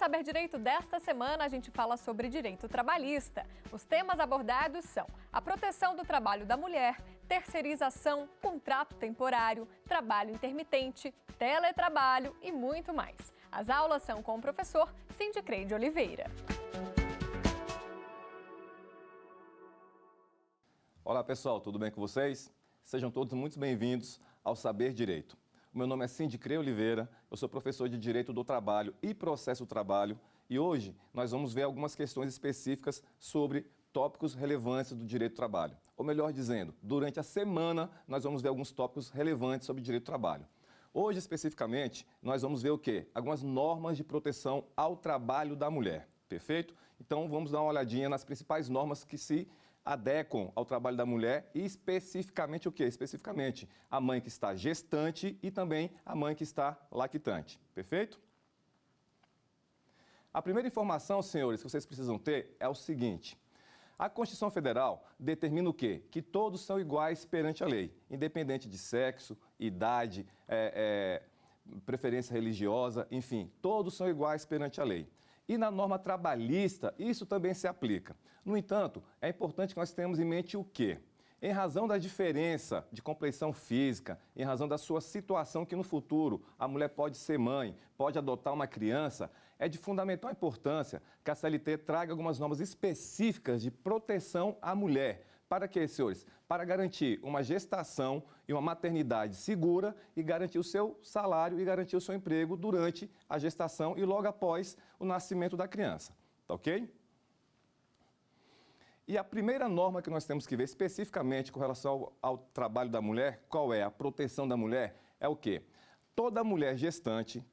Saber Direito desta semana, a gente fala sobre direito trabalhista. Os temas abordados são a proteção do trabalho da mulher, terceirização, contrato temporário, trabalho intermitente, teletrabalho e muito mais. As aulas são com o professor Sindicreide Oliveira. Olá pessoal, tudo bem com vocês? Sejam todos muito bem-vindos ao Saber Direito. O meu nome é Sindicreide Oliveira, eu sou professor de Direito do Trabalho e Processo do Trabalho e hoje nós vamos ver algumas questões específicas sobre tópicos relevantes do direito do trabalho. Ou melhor dizendo, durante a semana nós vamos ver alguns tópicos relevantes sobre direito do trabalho. Hoje, especificamente, nós vamos ver o quê? Algumas normas de proteção ao trabalho da mulher, perfeito? Então vamos dar uma olhadinha nas principais normas que se adequam ao trabalho da mulher e especificamente o quê? Especificamente a mãe que está gestante e também a mãe que está lactante, perfeito? A primeira informação, senhores, que vocês precisam ter é o seguinte: a Constituição Federal determina o quê? Que todos são iguais perante a lei, independente de sexo, idade, preferência religiosa, enfim, todos são iguais perante a lei. E na norma trabalhista, isso também se aplica. No entanto, é importante que nós tenhamos em mente o quê? Em razão da diferença de compleição física, em razão da sua situação que no futuro a mulher pode ser mãe, pode adotar uma criança, é de fundamental importância que a CLT traga algumas normas específicas de proteção à mulher. Para quê, senhores? Para garantir uma gestação e uma maternidade segura e garantir o seu salário e garantir o seu emprego durante a gestação e logo após o nascimento da criança. Tá ok? E a primeira norma que nós temos que ver especificamente com relação ao trabalho da mulher, qual é a proteção da mulher, é o quê? Toda mulher gestante,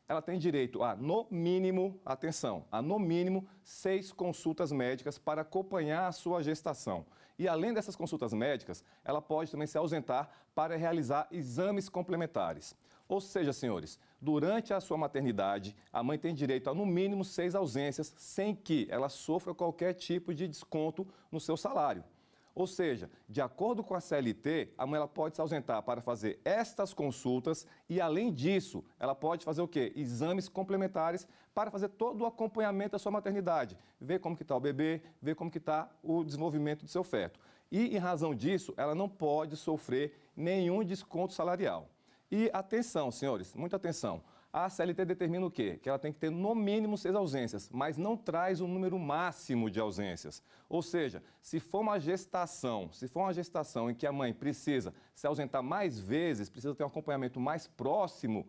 ela tem direito a, no mínimo, atenção, a no mínimo 6 consultas médicas para acompanhar a sua gestação. E além dessas consultas médicas, ela pode também se ausentar para realizar exames complementares. Ou seja, senhores, durante a sua maternidade, a mãe tem direito a, no mínimo, 6 ausências, sem que ela sofra qualquer tipo de desconto no seu salário. Ou seja, de acordo com a CLT, a mãe ela pode se ausentar para fazer estas consultas e, além disso, ela pode fazer o quê? Exames complementares para fazer todo o acompanhamento da sua maternidade, ver como que está o bebê, ver como que está o desenvolvimento do seu feto. E, em razão disso, ela não pode sofrer nenhum desconto salarial. E atenção, senhores, muita atenção. A CLT determina o quê? Que ela tem que ter no mínimo 6 ausências, mas não traz o número máximo de ausências. Ou seja, se for uma gestação em que a mãe precisa se ausentar mais vezes, precisa ter um acompanhamento mais próximo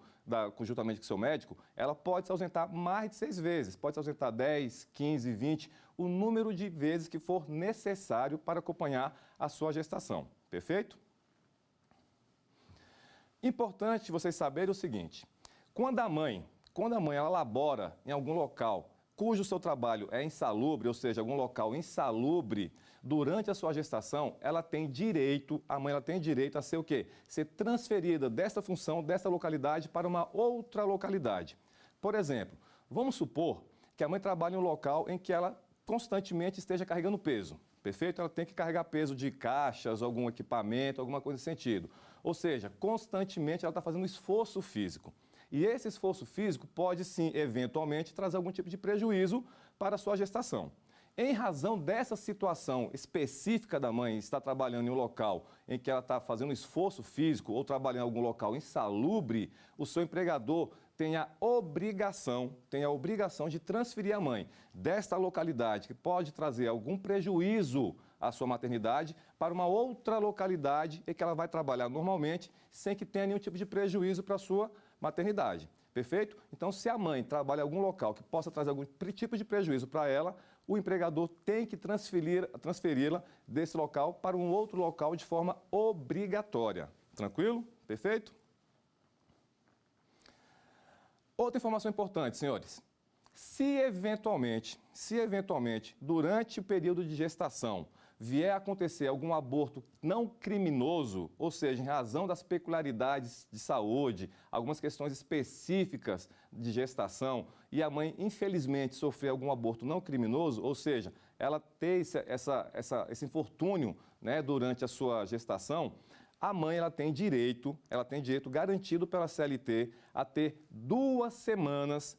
conjuntamente com o seu médico, ela pode se ausentar mais de 6 vezes, pode se ausentar 10, 15, 20, o número de vezes que for necessário para acompanhar a sua gestação. Perfeito? Importante vocês saberem o seguinte: quando a mãe ela labora em algum local cujo seu trabalho é insalubre, ou seja, algum local insalubre, durante a sua gestação, a mãe ela tem direito a ser o quê? Ser transferida dessa função, dessa localidade para uma outra localidade. Por exemplo, vamos supor que a mãe trabalha em um local em que ela constantemente esteja carregando peso. Perfeito? Ela tem que carregar peso de caixas, algum equipamento, alguma coisa nesse sentido. Ou seja, constantemente ela está fazendo um esforço físico. E esse esforço físico pode sim, eventualmente, trazer algum tipo de prejuízo para a sua gestação. Em razão dessa situação específica da mãe estar trabalhando em um local em que ela está fazendo esforço físico ou trabalhando em algum local insalubre, o seu empregador tem a obrigação de transferir a mãe desta localidade, que pode trazer algum prejuízo à sua maternidade, para uma outra localidade em que ela vai trabalhar normalmente, sem que tenha nenhum tipo de prejuízo para a sua maternidade. Perfeito? Então, se a mãe trabalha em algum local que possa trazer algum tipo de prejuízo para ela, o empregador tem que transferi-la desse local para um outro local de forma obrigatória. Tranquilo? Perfeito? Outra informação importante, senhores. Se eventualmente, durante o período de gestação, vier a acontecer algum aborto não criminoso, ou seja, em razão das peculiaridades de saúde, algumas questões específicas de gestação, e a mãe, infelizmente, sofrer algum aborto não criminoso, ou seja, ela ter esse infortúnio, né, durante a sua gestação, a mãe ela tem direito garantido pela CLT a ter 2 semanas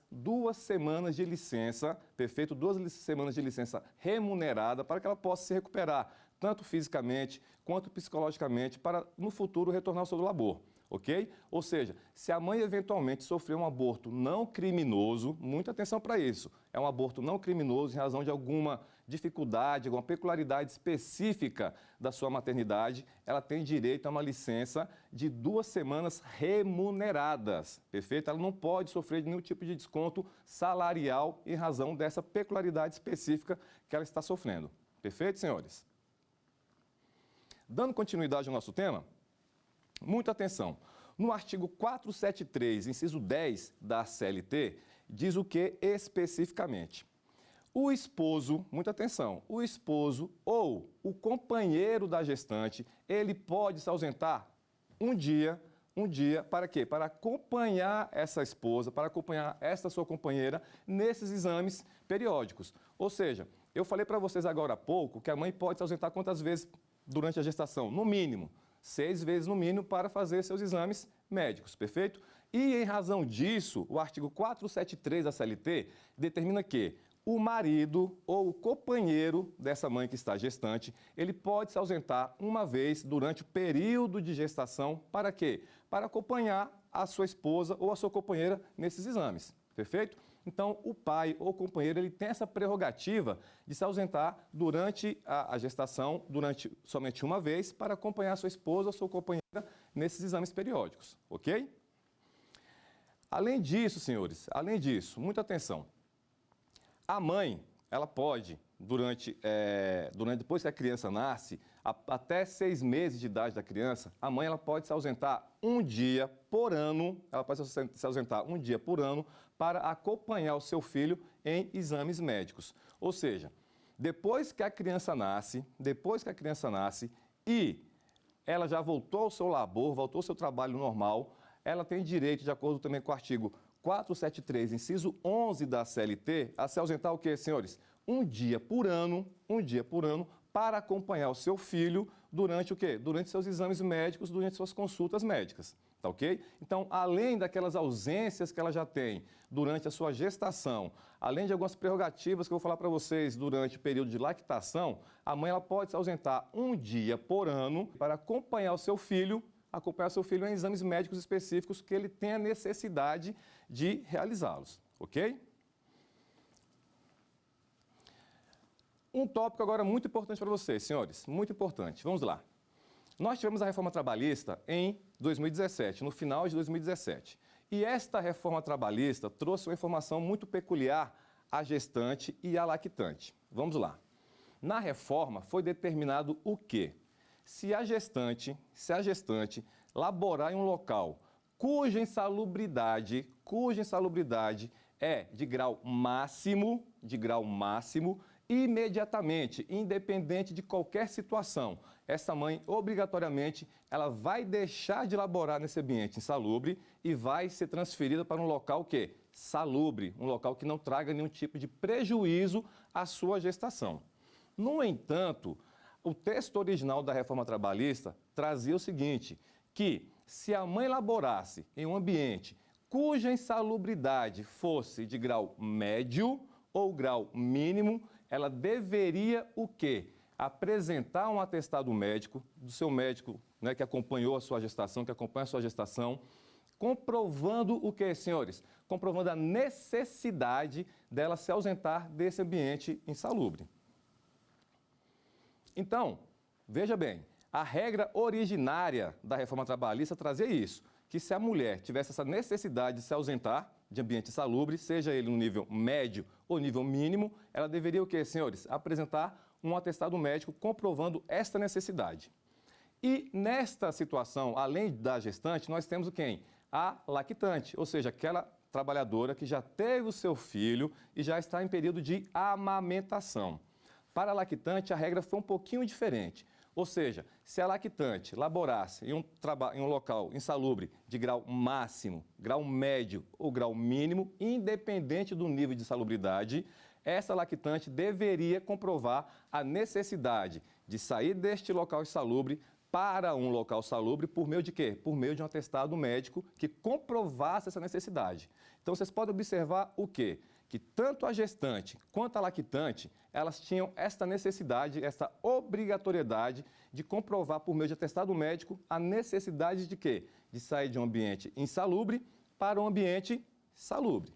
de licença, perfeito? 2 semanas de licença remunerada para que ela possa se recuperar, tanto fisicamente quanto psicologicamente, para no futuro retornar ao seu labor. Ok? Ou seja, se a mãe eventualmente sofreu um aborto não criminoso, muita atenção para isso, é um aborto não criminoso em razão de alguma dificuldade, alguma peculiaridade específica da sua maternidade, ela tem direito a uma licença de 2 semanas remuneradas, perfeito? Ela não pode sofrer nenhum tipo de desconto salarial em razão dessa peculiaridade específica que ela está sofrendo. Perfeito, senhores? Dando continuidade ao nosso tema, muita atenção. No artigo 473, inciso 10 da CLT, diz o que especificamente? O esposo, muita atenção, o esposo ou o companheiro da gestante, ele pode se ausentar um dia, para quê? Para acompanhar essa esposa, para acompanhar esta sua companheira nesses exames periódicos. Ou seja, eu falei para vocês agora há pouco que a mãe pode se ausentar quantas vezes durante a gestação? No mínimo. 6 vezes no mínimo para fazer seus exames médicos, perfeito? E em razão disso, o artigo 473 da CLT determina que o marido ou o companheiro dessa mãe que está gestante, ele pode se ausentar uma vez durante o período de gestação, para quê? Para acompanhar a sua esposa ou a sua companheira nesses exames, perfeito? Então, o pai ou companheiro, ele tem essa prerrogativa de se ausentar durante a gestação, durante somente uma vez, para acompanhar a sua esposa ou sua companheira nesses exames periódicos, ok? Além disso, senhores, muita atenção. A mãe, ela pode, depois que a criança nasce, até 6 meses de idade da criança, a mãe ela pode se ausentar um dia por ano, para acompanhar o seu filho em exames médicos. Ou seja, depois que a criança nasce e ela já voltou ao seu labor, voltou ao seu trabalho normal, ela tem direito, de acordo também com o artigo 473, inciso 11 da CLT, a se ausentar o quê, senhores? Um dia por ano, para acompanhar o seu filho durante o quê? Durante seus exames médicos, durante suas consultas médicas, tá ok? Então, além daquelas ausências que ela já tem durante a sua gestação, além de algumas prerrogativas que eu vou falar para vocês durante o período de lactação, a mãe ela pode se ausentar um dia por ano para acompanhar o seu filho em exames médicos específicos que ele tenha necessidade de realizá-los, ok? Um tópico agora muito importante para vocês, senhores, muito importante. Vamos lá. Nós tivemos a reforma trabalhista em 2017, no final de 2017. E esta reforma trabalhista trouxe uma informação muito peculiar à gestante e à lactante. Vamos lá. Na reforma foi determinado o quê? Se a gestante laborar em um local cuja insalubridade é de grau máximo, imediatamente, independente de qualquer situação, essa mãe, obrigatoriamente, ela vai deixar de laborar nesse ambiente insalubre e vai ser transferida para um local que salubre, um local que não traga nenhum tipo de prejuízo à sua gestação. No entanto, o texto original da reforma trabalhista trazia o seguinte, que se a mãe laborasse em um ambiente cuja insalubridade fosse de grau médio ou grau mínimo, ela deveria o quê? Apresentar um atestado médico, do seu médico, né, que acompanhou a sua gestação, comprovando o quê, senhores? Comprovando a necessidade dela se ausentar desse ambiente insalubre. Então, veja bem, a regra originária da reforma trabalhista trazia isso, que se a mulher tivesse essa necessidade de se ausentar de ambiente insalubre, seja ele no nível médio ou nível mínimo, ela deveria o quê, senhores? Apresentar um atestado médico comprovando esta necessidade. E nesta situação, além da gestante, nós temos o quem? A lactante, ou seja, aquela trabalhadora que já teve o seu filho e já está em período de amamentação. Para a lactante, a regra foi um pouquinho diferente. Ou seja, se a lactante laborasse em um local insalubre de grau máximo, grau médio ou grau mínimo, independente do nível de insalubridade, essa lactante deveria comprovar a necessidade de sair deste local insalubre para um local salubre por meio de quê? Por meio de um atestado médico que comprovasse essa necessidade. Então, vocês podem observar o quê? Que tanto a gestante quanto a lactante, elas tinham esta necessidade, essa obrigatoriedade de comprovar por meio de atestado médico a necessidade de quê? De sair de um ambiente insalubre para um ambiente salubre.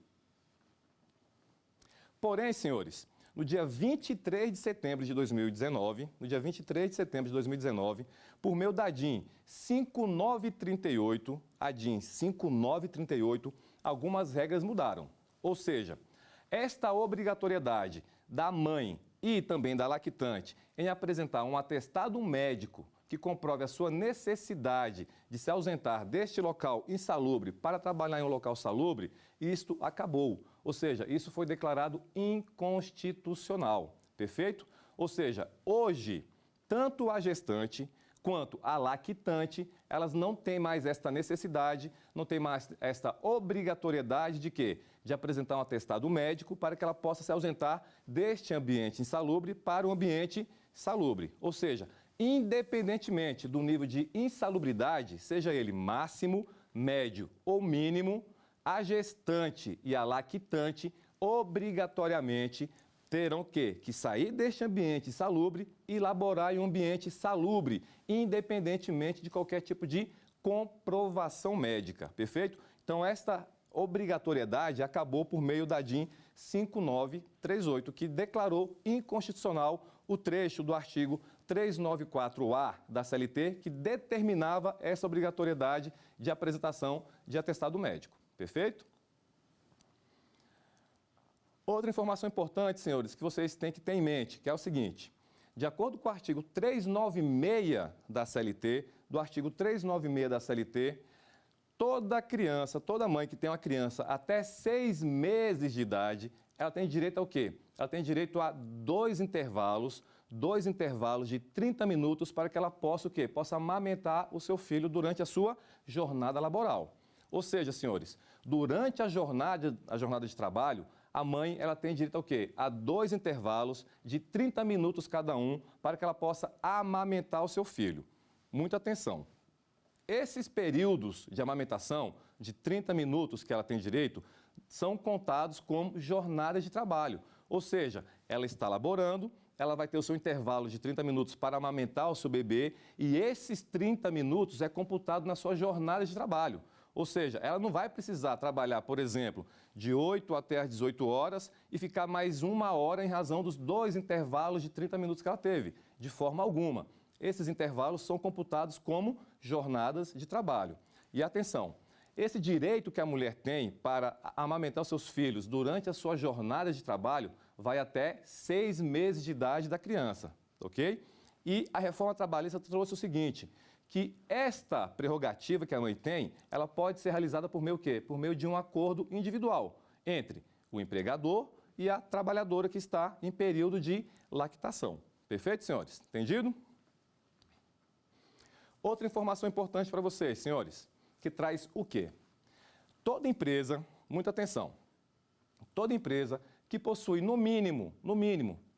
Porém, senhores, no dia 23 de setembro de 2019, por meio da DIN 5938, a DIN 5938, algumas regras mudaram. Ou seja, esta obrigatoriedade da mãe e também da lactante em apresentar um atestado médico que comprove a sua necessidade de se ausentar deste local insalubre para trabalhar em um local salubre, isto acabou. Ou seja, isso foi declarado inconstitucional, perfeito? Ou seja, hoje, tanto a gestante quanto a lactante, elas não têm mais esta necessidade, não têm mais esta obrigatoriedade de quê? De apresentar um atestado médico para que ela possa se ausentar deste ambiente insalubre para o ambiente salubre. Ou seja, independentemente do nível de insalubridade, seja ele máximo, médio ou mínimo, a gestante e a lactante obrigatoriamente terão que sair deste ambiente insalubre e laborar em um ambiente salubre, independentemente de qualquer tipo de comprovação médica, perfeito? Então, esta obrigatoriedade acabou por meio da DIN 5938, que declarou inconstitucional o trecho do artigo 394-A da CLT, que determinava essa obrigatoriedade de apresentação de atestado médico. Perfeito? Outra informação importante, senhores, que vocês têm que ter em mente, que é o seguinte: de acordo com o artigo 396 da CLT, toda criança, toda mãe que tem uma criança até 6 meses de idade, ela tem direito ao quê? Ela tem direito a dois intervalos de 30 minutos para que ela possa o quê? Possa amamentar o seu filho durante a sua jornada laboral. Ou seja, senhores, durante a jornada de trabalho, a mãe ela tem direito ao quê? A 2 intervalos de 30 minutos cada um para que ela possa amamentar o seu filho. Muita atenção. Esses períodos de amamentação de 30 minutos que ela tem direito são contados como jornadas de trabalho. Ou seja, ela está laborando, ela vai ter o seu intervalo de 30 minutos para amamentar o seu bebê e esses 30 minutos é computado na sua jornada de trabalho. Ou seja, ela não vai precisar trabalhar, por exemplo, de 8 até as 18 horas e ficar mais 1 hora em razão dos 2 intervalos de 30 minutos que ela teve, de forma alguma. Esses intervalos são computados como jornadas de trabalho. E atenção, esse direito que a mulher tem para amamentar os seus filhos durante a sua jornada de trabalho vai até 6 meses de idade da criança, ok? E a reforma trabalhista trouxe o seguinte: que esta prerrogativa que a mãe tem, ela pode ser realizada por meio quê? Por meio de um acordo individual entre o empregador e a trabalhadora que está em período de lactação. Perfeito, senhores? Entendido? Outra informação importante para vocês, senhores, que traz o quê? Toda empresa, muita atenção, toda empresa que possui no mínimo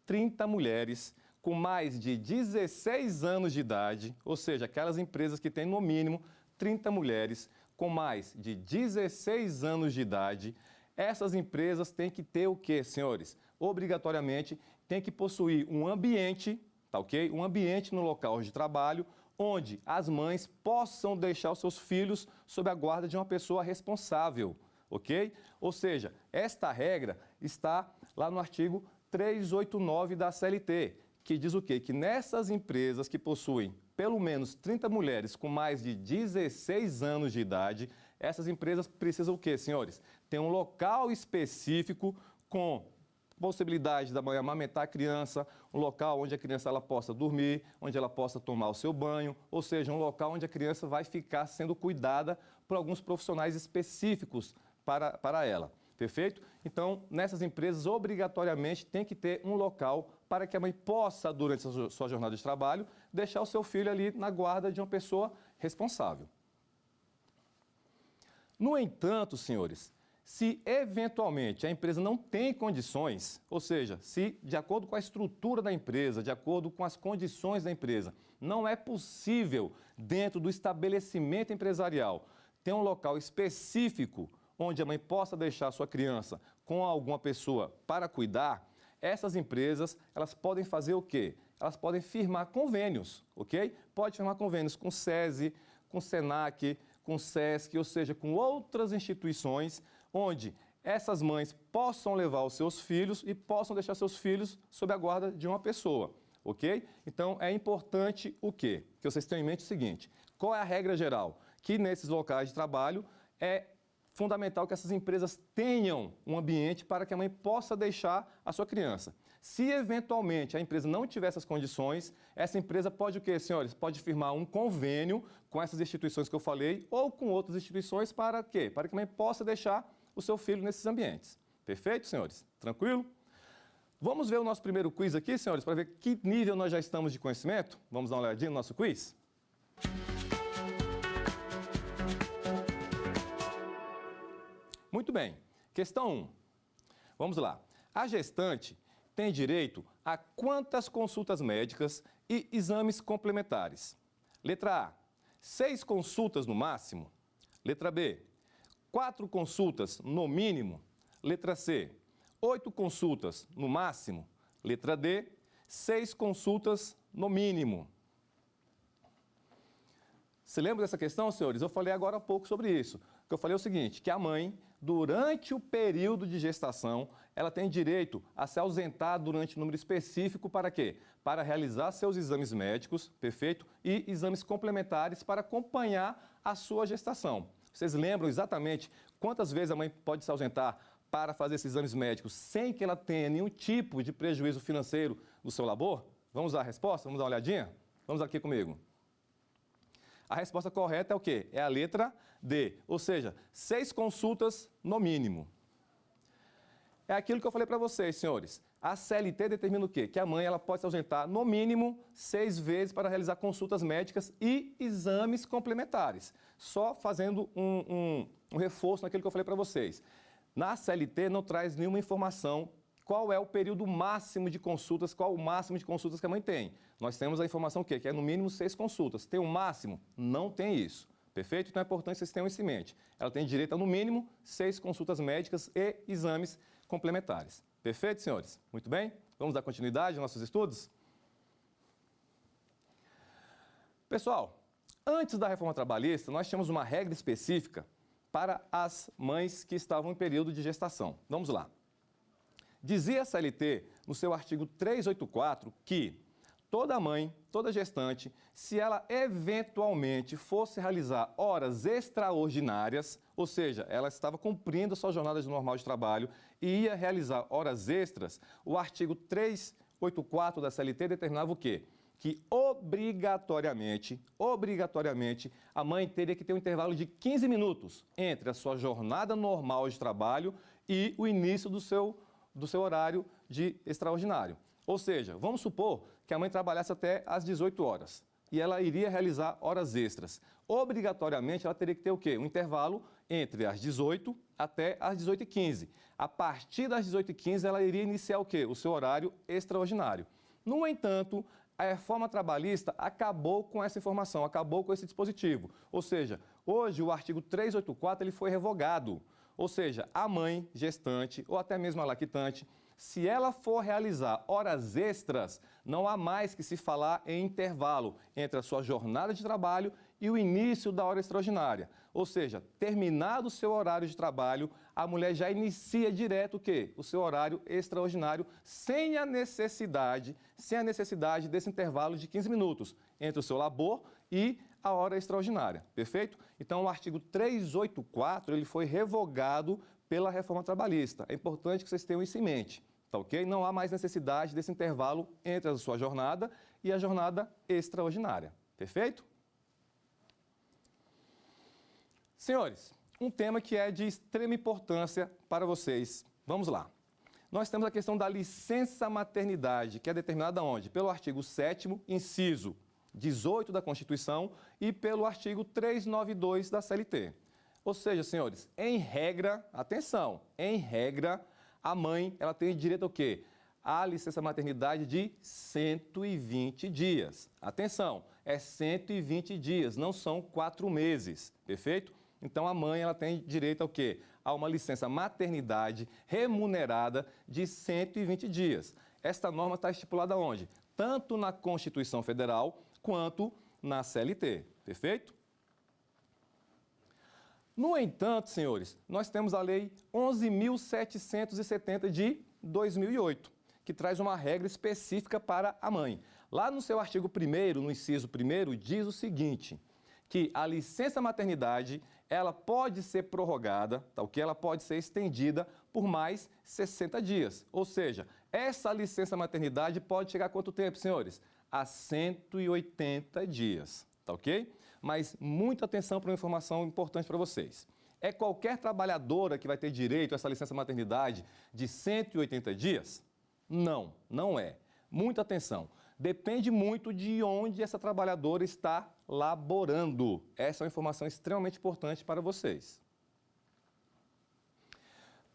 30 mulheres com mais de 16 anos de idade, ou seja, aquelas empresas que têm no mínimo 30 mulheres com mais de 16 anos de idade, essas empresas têm que ter o quê, senhores? Obrigatoriamente tem que possuir um ambiente, tá ok? Um ambiente no local de trabalho onde as mães possam deixar os seus filhos sob a guarda de uma pessoa responsável, ok? Ou seja, esta regra está lá no artigo 389 da CLT, que diz o quê? Que nessas empresas que possuem pelo menos 30 mulheres com mais de 16 anos de idade, essas empresas precisam o quê, senhores? Ter um local específico com possibilidade da mãe amamentar a criança, um local onde a criança ela possa dormir, onde ela possa tomar o seu banho, ou seja, um local onde a criança vai ficar sendo cuidada por alguns profissionais específicos para ela. Perfeito? Então, nessas empresas, obrigatoriamente, tem que ter um local para que a mãe possa, durante a sua jornada de trabalho, deixar o seu filho ali na guarda de uma pessoa responsável. No entanto, senhores, se eventualmente a empresa não tem condições, ou seja, se de acordo com a estrutura da empresa, de acordo com as condições da empresa, Não é possível, dentro do estabelecimento empresarial, ter um local específico onde a mãe possa deixar a sua criança com alguma pessoa para cuidar. Essas empresas, elas podem fazer o quê? Elas podem firmar convênios, ok? Pode firmar convênios com SESI, com SENAC, com SESC, ou seja, com outras instituições onde essas mães possam levar os seus filhos e possam deixar seus filhos sob a guarda de uma pessoa, ok? Então, é importante o quê? Que vocês tenham em mente o seguinte: qual é a regra geral? Que nesses locais de trabalho é fundamental que essas empresas tenham um ambiente para que a mãe possa deixar a sua criança. Se eventualmente a empresa não tiver essas condições, essa empresa pode o quê, senhores? Pode firmar um convênio com essas instituições que eu falei ou com outras instituições para quê? Para que a mãe possa deixar o seu filho nesses ambientes. Perfeito, senhores? Tranquilo? Vamos ver o nosso primeiro quiz aqui, senhores, para ver que nível nós já estamos de conhecimento? Vamos dar uma olhadinha no nosso quiz? Muito bem. Questão 1. Vamos lá. A gestante tem direito a quantas consultas médicas e exames complementares? Letra A, 6 consultas no máximo. Letra B, 4 consultas no mínimo. Letra C, 8 consultas no máximo. Letra D, 6 consultas no mínimo. Se lembra dessa questão, senhores? Eu falei agora há pouco sobre isso. Eu falei o seguinte, que a mãe, durante o período de gestação, ela tem direito a se ausentar durante um número específico para quê? Para realizar seus exames médicos, perfeito? E exames complementares para acompanhar a sua gestação. Vocês lembram exatamente quantas vezes a mãe pode se ausentar para fazer esses exames médicos sem que ela tenha nenhum tipo de prejuízo financeiro no seu labor? Vamos à resposta? Vamos dar uma olhadinha? Vamos aqui comigo. A resposta correta é o quê? É a letra D, ou seja, 6 consultas no mínimo. É aquilo que eu falei para vocês, senhores. A CLT determina o quê? Que a mãe ela pode se ausentar no mínimo 6 vezes para realizar consultas médicas e exames complementares. Só fazendo um reforço naquilo que eu falei para vocês. Na CLT não traz nenhuma informação qual é o período máximo de consultas, qual o máximo de consultas que a mãe tem. Nós temos a informação o quê? Que é no mínimo 6 consultas. Tem um máximo? Não tem isso. Perfeito? Então é importante que vocês tenham isso em mente. Ela tem direito a no mínimo 6 consultas médicas e exames complementares. Perfeito, senhores? Muito bem? Vamos dar continuidade aos nossos estudos? Pessoal, antes da reforma trabalhista, nós tínhamos uma regra específica para as mães que estavam em período de gestação. Vamos lá. Dizia a CLT, no seu artigo 384, que toda mãe, toda gestante, se ela eventualmente fosse realizar horas extraordinárias, ou seja, ela estava cumprindo a sua jornada normal de trabalho e ia realizar horas extras, o artigo 384 da CLT determinava o quê? Que obrigatoriamente, a mãe teria que ter um intervalo de 15 minutos entre a sua jornada normal de trabalho e o início do seu horário de extraordinário. Ou seja, vamos supor que a mãe trabalhasse até às 18 horas e ela iria realizar horas extras. Obrigatoriamente, ela teria que ter o quê? Um intervalo entre as 18 até as 18h15. A partir das 18h15, ela iria iniciar o quê? O seu horário extraordinário. No entanto, a reforma trabalhista acabou com essa informação, acabou com esse dispositivo. Ou seja, hoje o artigo 384 ele foi revogado. Ou seja, a mãe gestante ou até mesmo a lactante, se ela for realizar horas extras, não há mais que se falar em intervalo entre a sua jornada de trabalho e o início da hora extraordinária. Ou seja, terminado o seu horário de trabalho, a mulher já inicia direto o quê? O seu horário extraordinário, sem a necessidade desse intervalo de 15 minutos entre o seu labor e a hora extraordinária, perfeito? Então, o artigo 384, ele foi revogado pela reforma trabalhista. É importante que vocês tenham isso em mente, tá ok? Não há mais necessidade desse intervalo entre a sua jornada e a jornada extraordinária, perfeito? Senhores, um tema que é de extrema importância para vocês. Vamos lá. Nós temos a questão da licença maternidade, que é determinada onde? Pelo artigo 7º, inciso 18 da Constituição e pelo artigo 392 da CLT. Ou seja, senhores, em regra, atenção, em regra, a mãe ela tem direito ao quê? a licença maternidade de 120 dias. Atenção, é 120 dias, não são 4 meses, perfeito? Então, a mãe ela tem direito ao quê? A uma licença maternidade remunerada de 120 dias. Esta norma está estipulada onde? Tanto na Constituição Federal quanto na CLT, perfeito? No entanto, senhores, nós temos a Lei 11.770 de 2008, que traz uma regra específica para a mãe. Lá no seu artigo 1º, no inciso 1º, diz o seguinte, que a licença maternidade, ela pode ser prorrogada, tá, ok? Ela pode ser estendida por mais 60 dias. Ou seja, essa licença maternidade pode chegar a quanto tempo, senhores? A 180 dias, tá ok? Mas muita atenção para uma informação importante para vocês. É qualquer trabalhadora que vai ter direito a essa licença maternidade de 180 dias? Não, não é. Muita atenção. Depende muito de onde essa trabalhadora está laborando. Essa é uma informação extremamente importante para vocês.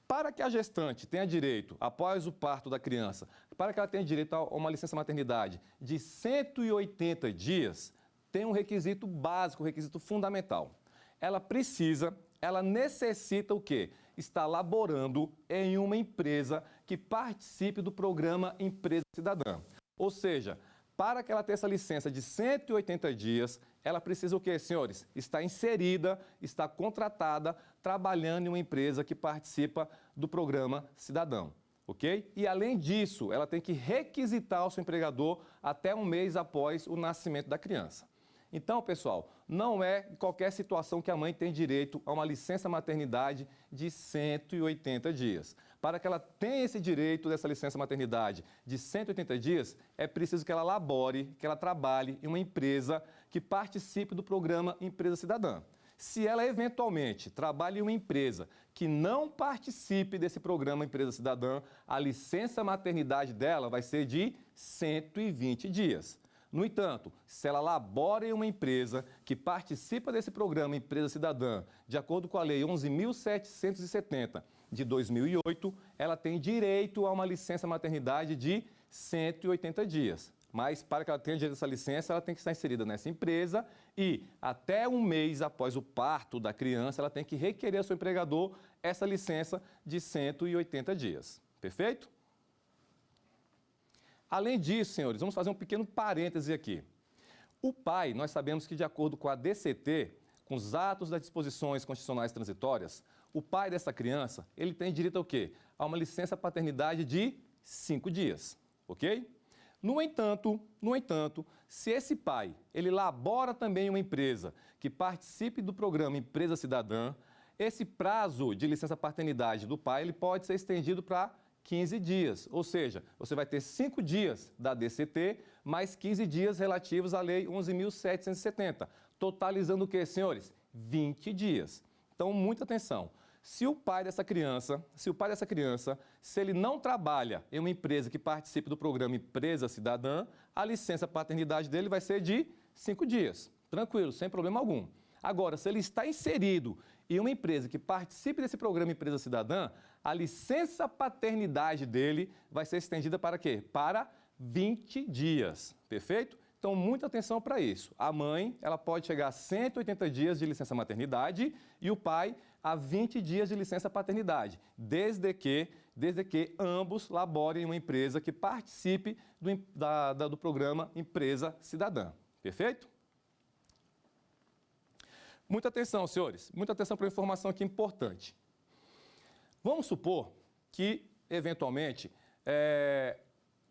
Para que a gestante tenha direito, após o parto da criança, para que ela tenha direito a uma licença maternidade de 180 dias, tem um requisito básico, um requisito fundamental. Ela necessita o quê? Estar laborando em uma empresa que participe do programa Empresa Cidadã. Ou seja, para que ela tenha essa licença de 180 dias, ela precisa o quê, senhores? Estar inserida, estar contratada, trabalhando em uma empresa que participa do programa Cidadão, ok? E além disso, ela tem que requisitar o seu empregador até um mês após o nascimento da criança. Então, pessoal, não é qualquer situação que a mãe tem direito a uma licença maternidade de 180 dias. Para que ela tenha esse direito dessa licença maternidade de 180 dias, é preciso que ela labore, que ela trabalhe em uma empresa que participe do programa Empresa Cidadã. Se ela eventualmente trabalha em uma empresa que não participe desse programa Empresa Cidadã, a licença maternidade dela vai ser de 120 dias. No entanto, se ela labora em uma empresa que participa desse programa Empresa Cidadã, de acordo com a Lei 11.770 de 2008, ela tem direito a uma licença maternidade de 180 dias. Mas para que ela tenha direito a essa licença, ela tem que estar inserida nessa empresa e até um mês após o parto da criança, ela tem que requerer ao seu empregador essa licença de 180 dias. Perfeito? Além disso, senhores, vamos fazer um pequeno parêntese aqui. O pai, nós sabemos que de acordo com a DCT, com os atos das disposições constitucionais transitórias, o pai dessa criança, ele tem direito ao quê? A uma licença paternidade de 5 dias, ok? No entanto, se esse pai, ele labora também em uma empresa que participe do programa Empresa Cidadã, esse prazo de licença paternidade do pai, ele pode ser estendido para 15 dias, ou seja, você vai ter 5 dias da DCT, mais 15 dias relativos à Lei 11.770, totalizando o quê, senhores? 20 dias. Então, muita atenção. Se o pai dessa criança, se ele não trabalha em uma empresa que participe do programa Empresa Cidadã, a licença paternidade dele vai ser de 5 dias. Tranquilo, sem problema algum. Agora, se ele está inserido em uma empresa que participe desse programa Empresa Cidadã, a licença paternidade dele vai ser estendida para quê? Para 20 dias, perfeito? Então, muita atenção para isso. A mãe, ela pode chegar a 180 dias de licença maternidade e o pai a 20 dias de licença paternidade, desde que ambos laborem em uma empresa que participe do programa Empresa Cidadã, perfeito? Muita atenção, senhores, muita atenção para uma informação aqui importante. Vamos supor que, eventualmente,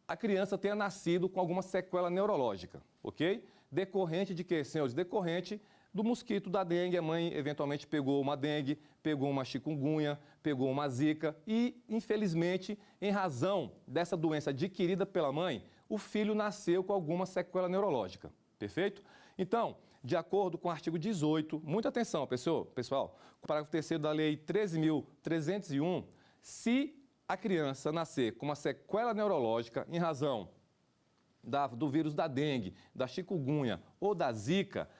a criança tenha nascido com alguma sequela neurológica, ok? Decorrente de quê, senhores? Decorrente do mosquito da dengue. A mãe, eventualmente, pegou uma dengue, pegou uma chikungunya, pegou uma zika e, infelizmente, em razão dessa doença adquirida pela mãe, o filho nasceu com alguma sequela neurológica, perfeito? Então, de acordo com o artigo 18, muita atenção, pessoal, o parágrafo 3º da Lei 13.301, se a criança nascer com uma sequela neurológica em razão do vírus da dengue, da chikungunya ou da zika,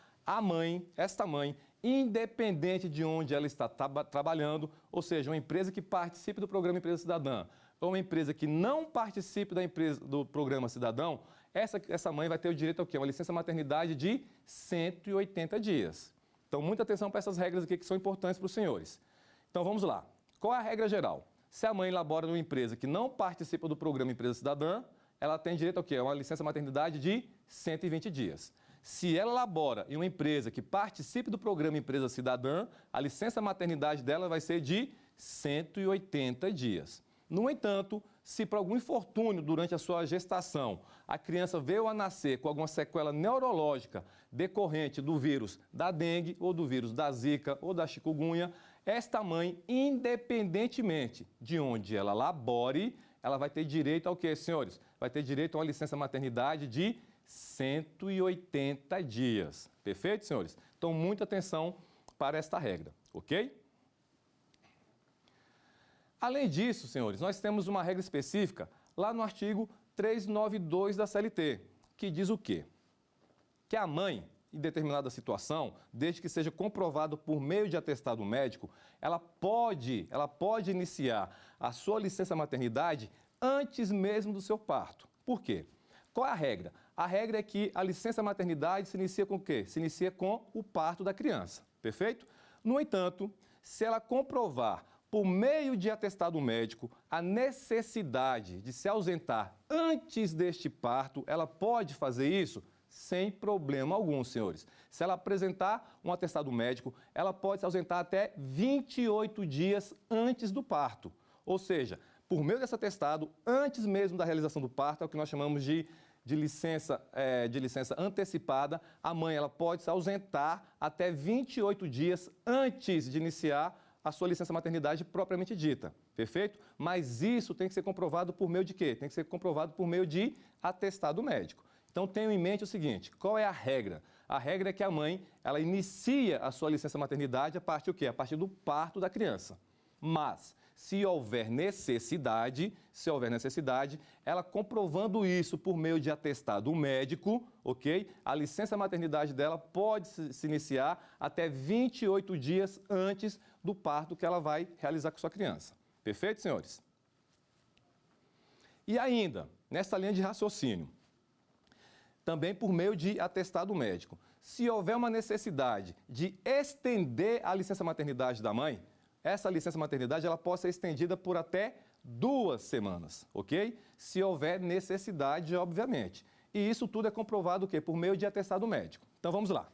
esta mãe, independente de onde ela está trabalhando, ou seja, uma empresa que participe do programa Empresa Cidadã, ou uma empresa que não participe do programa Cidadão, essa mãe vai ter o direito ao quê? Uma licença maternidade de 180 dias. Então, muita atenção para essas regras aqui que são importantes para os senhores. Então, vamos lá. Qual é a regra geral? Se a mãe labora numa empresa que não participa do programa Empresa Cidadã, ela tem direito ao quê? Uma licença maternidade de 120 dias. Se ela labora em uma empresa que participe do programa Empresa Cidadã, a licença maternidade dela vai ser de 180 dias. No entanto, se por algum infortúnio durante a sua gestação, a criança veio a nascer com alguma sequela neurológica decorrente do vírus da dengue ou do vírus da zika ou da chikungunya, esta mãe, independentemente de onde ela labore, ela vai ter direito ao quê, senhores? Vai ter direito a uma licença maternidade de 180 dias. Perfeito, senhores? Então, muita atenção para esta regra, ok? Além disso, senhores, nós temos uma regra específica lá no artigo 392 da CLT, que diz o quê? Que a mãe, em determinada situação, desde que seja comprovado por meio de atestado médico, ela pode iniciar a sua licença maternidade antes mesmo do seu parto. Por quê? Qual é a regra? A regra é que a licença maternidade se inicia com o quê? Se inicia com o parto da criança, perfeito? No entanto, se ela comprovar por meio de atestado médico a necessidade de se ausentar antes deste parto, ela pode fazer isso sem problema algum, senhores. Se ela apresentar um atestado médico, ela pode se ausentar até 28 dias antes do parto. Ou seja, por meio desse atestado, antes mesmo da realização do parto, é o que nós chamamos de licença antecipada, a mãe ela pode se ausentar até 28 dias antes de iniciar a sua licença maternidade propriamente dita, perfeito? Mas isso tem que ser comprovado por meio de quê? Tem que ser comprovado por meio de atestado médico. Então, tenham em mente o seguinte, qual é a regra? A regra é que a mãe, ela inicia a sua licença maternidade a partir do quê? A partir do parto da criança. Mas, se houver necessidade, ela comprovando isso por meio de atestado médico, ok? A licença maternidade dela pode se iniciar até 28 dias antes do parto que ela vai realizar com sua criança. Perfeito, senhores? E ainda, nessa linha de raciocínio, também por meio de atestado médico, se houver uma necessidade de estender a licença maternidade da mãe, essa licença maternidade ela pode ser estendida por até 2 semanas, ok? Se houver necessidade, obviamente. E isso tudo é comprovado o quê? Por meio de atestado médico. Então, vamos lá.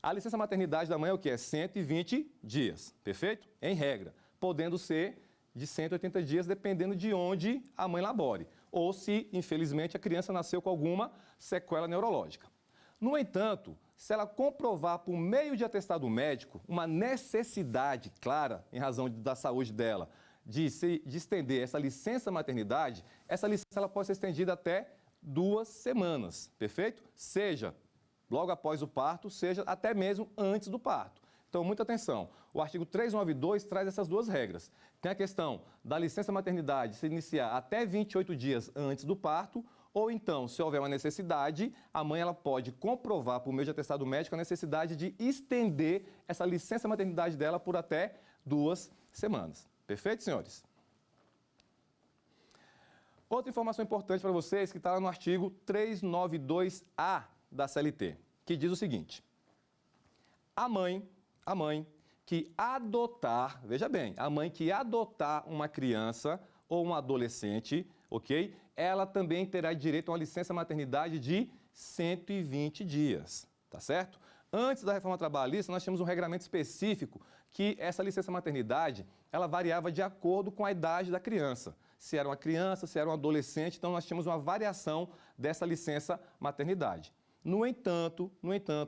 A licença maternidade da mãe é o quê? É 120 dias, perfeito? Em regra, podendo ser de 180 dias, dependendo de onde a mãe labore. Ou se, infelizmente, a criança nasceu com alguma sequela neurológica. No entanto, se ela comprovar por meio de atestado médico uma necessidade clara, em razão da saúde dela, de estender essa licença maternidade, essa licença ela pode ser estendida até 2 semanas, perfeito? Seja logo após o parto, seja até mesmo antes do parto. Então, muita atenção. O artigo 392 traz essas 2 regras. Tem a questão da licença maternidade se iniciar até 28 dias antes do parto, ou então, se houver uma necessidade, a mãe ela pode comprovar por meio de atestado médico a necessidade de estender essa licença maternidade dela por até 2 semanas. Perfeito, senhores? Outra informação importante para vocês que está lá no artigo 392A da CLT, que diz o seguinte: a mãe que adotar, veja bem, a mãe que adotar uma criança ou um adolescente, ok? Ela também terá direito a uma licença maternidade de 120 dias, tá certo? Antes da reforma trabalhista, nós tínhamos um regramento específico que essa licença maternidade, ela variava de acordo com a idade da criança. Se era uma criança, se era um adolescente, então nós tínhamos uma variação dessa licença maternidade. No entanto,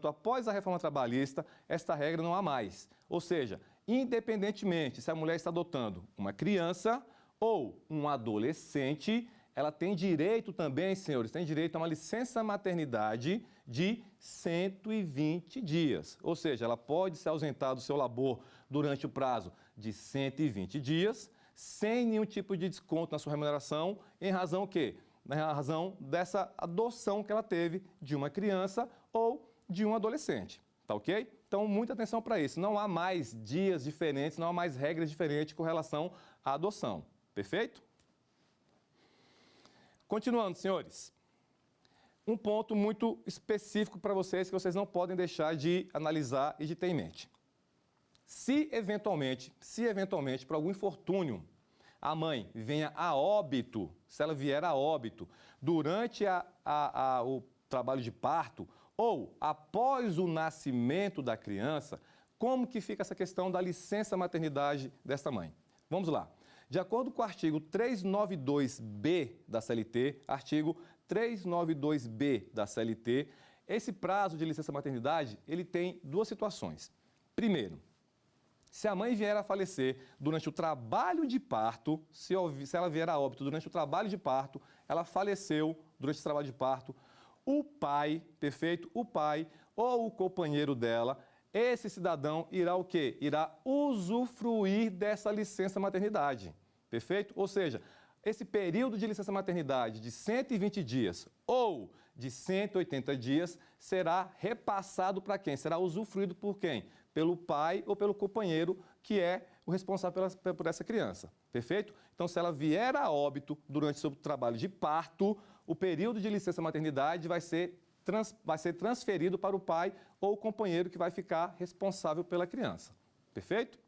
após a reforma trabalhista, esta regra não há mais. Ou seja, independentemente se a mulher está adotando uma criança ou um adolescente, ela tem direito também, senhores, tem direito a uma licença maternidade de 120 dias. Ou seja, ela pode se ausentar do seu labor durante o prazo de 120 dias, sem nenhum tipo de desconto na sua remuneração, em razão o quê? Na razão dessa adoção que ela teve de uma criança ou de um adolescente, tá ok? Então, muita atenção para isso. Não há mais dias diferentes, não há mais regras diferentes com relação à adoção, perfeito? Continuando, senhores. Um ponto muito específico para vocês que vocês não podem deixar de analisar e de ter em mente. Se eventualmente, por algum infortúnio, a mãe venha a óbito, se ela vier a óbito durante o trabalho de parto ou após o nascimento da criança, como que fica essa questão da licença maternidade dessa mãe? Vamos lá. De acordo com o artigo 392B da CLT, artigo 392B da CLT, esse prazo de licença maternidade, ele tem duas situações. Primeiro, se a mãe vier a falecer durante o trabalho de parto, se ela vier a óbito durante o trabalho de parto, ela faleceu durante o trabalho de parto, o pai, perfeito? O pai ou o companheiro dela, esse cidadão irá o quê? Irá usufruir dessa licença maternidade, perfeito? Ou seja, esse período de licença maternidade de 120 dias ou de 180 dias será repassado para quem? Será usufruído por quem? Pelo pai ou pelo companheiro que é o responsável por essa criança, perfeito? Então, se ela vier a óbito durante o seu trabalho de parto, o período de licença maternidade vai ser transferido para o pai ou o companheiro que vai ficar responsável pela criança, perfeito?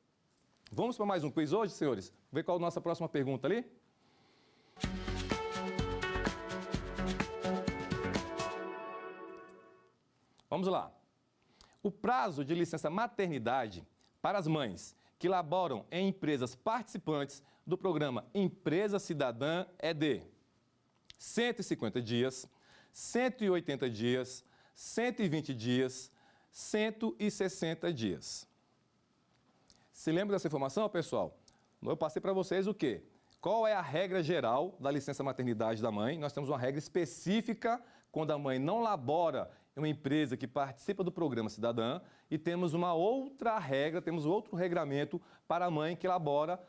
Vamos para mais um quiz hoje, senhores? Ver qual é a nossa próxima pergunta ali? Vamos lá. O prazo de licença maternidade para as mães que laboram em empresas participantes do programa Empresa Cidadã é de 150 dias, 180 dias, 120 dias, 160 dias. Se lembra dessa informação, pessoal? Eu passei para vocês o quê? Qual é a regra geral da licença maternidade da mãe? Nós temos uma regra específica quando a mãe não labora em uma empresa que participa do programa Cidadã e temos uma outra regra, temos outro regramento para a mãe que labora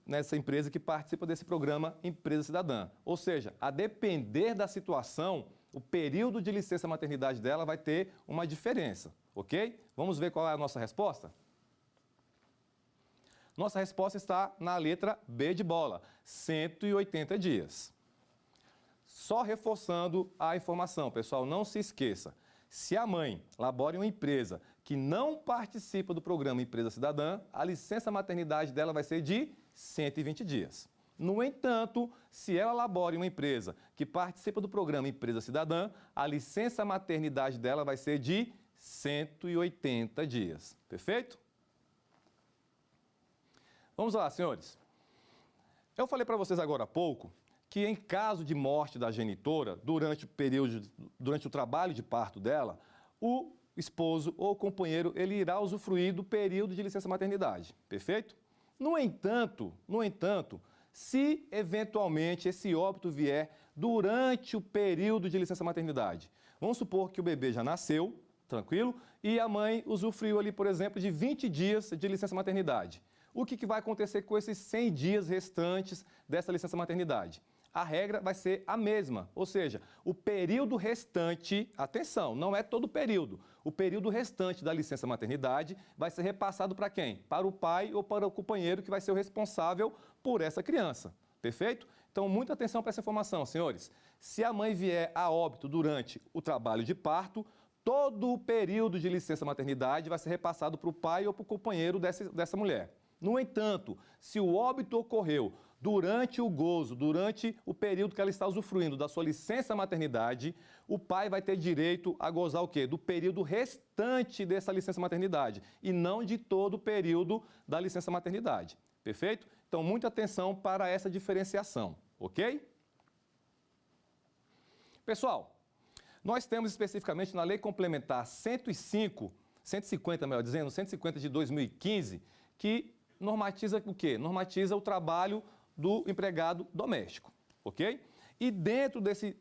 nessa empresa que participa desse programa Empresa Cidadã. Ou seja, a depender da situação, o período de licença maternidade dela vai ter uma diferença, ok? Vamos ver qual é a nossa resposta? Nossa resposta está na letra B de bola, 180 dias. Só reforçando a informação, pessoal, não se esqueça. Se a mãe labora em uma empresa que não participa do programa Empresa Cidadã, a licença maternidade dela vai ser de 120 dias. No entanto, se ela labora em uma empresa que participa do programa Empresa Cidadã, a licença maternidade dela vai ser de 180 dias. Perfeito? Vamos lá, senhores. Eu falei para vocês agora há pouco que em caso de morte da genitora, durante o trabalho de parto dela, o esposo ou o companheiro, ele irá usufruir do período de licença maternidade, perfeito? No entanto, se eventualmente esse óbito vier durante o período de licença maternidade, vamos supor que o bebê já nasceu, tranquilo, e a mãe usufruiu ali, por exemplo, de 20 dias de licença maternidade. O que vai acontecer com esses 100 dias restantes dessa licença maternidade? A regra vai ser a mesma, ou seja, o período restante, atenção, não é todo o período restante da licença maternidade vai ser repassado para quem? Para o pai ou para o companheiro que vai ser o responsável por essa criança, perfeito? Então, muita atenção para essa informação, senhores. Se a mãe vier a óbito durante o trabalho de parto, todo o período de licença maternidade vai ser repassado para o pai ou para o companheiro dessa mulher. No entanto, se o óbito ocorreu durante o gozo, durante o período que ela está usufruindo da sua licença maternidade, o pai vai ter direito a gozar o quê? Do período restante dessa licença maternidade e não de todo o período da licença maternidade. Perfeito? Então, muita atenção para essa diferenciação, ok? Pessoal, nós temos especificamente na Lei Complementar 150, melhor dizendo, 150 de 2015, que normatiza o quê? Normatiza o trabalho do empregado doméstico, ok? E dentro desse